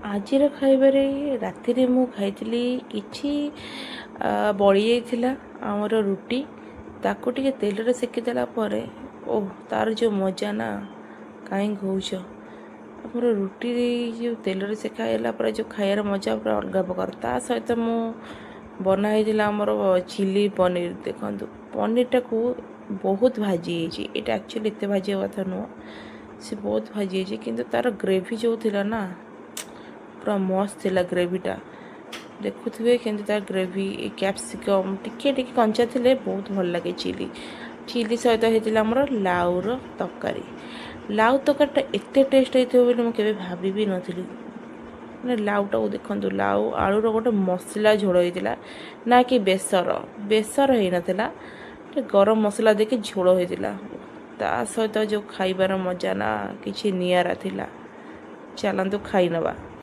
ଆଜିର ଖାଇବାରେ ରାତିରେ ମୁଁ ଖାଇଥିଲି କିଛି ବଳି ଯାଇଥିଲା ଆମର ରୁଟି। ତାକୁ ଟିକେ ତେଲରେ ସେକିଦେଲା ପରେ ତାର ଯେଉଁ ମଜା ନା କାହିଁ କହୁଛ। ଆମର ରୁଟି ଯେଉଁ ତେଲରେ ସେକା ହେଲା ପରେ ଯେଉଁ ଖାଇବାର ମଜା ପୁରା ଅଲଗା ପ୍ରକାର। ତା ସହିତ ମୁଁ ବନା ହେଇଥିଲା ଆମର ଚିଲି ପନିର। ଦେଖନ୍ତୁ ପନିରଟାକୁ ବହୁତ ଭାଜି ହେଇଛି। ଏଇଟା ଆକ୍ଚୁଆଲି ଏତେ ଭାଜିବା କଥା ନୁହଁ, ସେ ବହୁତ ଭାଜି ହେଇଛି, କିନ୍ତୁ ତା'ର ଗ୍ରେଭି ଯେଉଁ ଥିଲା ନା ପୁରା ମସ୍ତ ଥିଲା ଗ୍ରେଭିଟା। ଦେଖୁଥିବେ କିନ୍ତୁ ତା ଗ୍ରେଭି କ୍ୟାପ୍ସିକମ୍ ଟିକେ ଟିକେ କଞ୍ଚା ଥିଲେ ବହୁତ ଭଲ ଲାଗେ। ଚିଲି ସହିତ ହେଇଥିଲା ଆମର ଲାଉର ତରକାରୀ। ଲାଉ ତରକାରୀଟା ଏତେ ଟେଷ୍ଟ ହେଇଥିବ ବୋଲି ମୁଁ କେବେ ଭାବି ବି ନଥିଲି। ମାନେ ଲାଉଟାକୁ ଦେଖନ୍ତୁ, ଲାଉ ଆଳୁର ଗୋଟେ ମସଲା ଝୋଳ ହେଇଥିଲା, ନା କି ବେସର ହେଇନଥିଲା। ଟିକେ ଗରମ ମସଲା ଦେଇକି ଝୋଳ ହେଇଥିଲା। ତା ସହିତ ଯେଉଁ ଖାଇବାର ମଜା ନା କିଛି ନିଆରା ଥିଲା। ଚାଲନ୍ତୁ ଖାଇ ନେବା।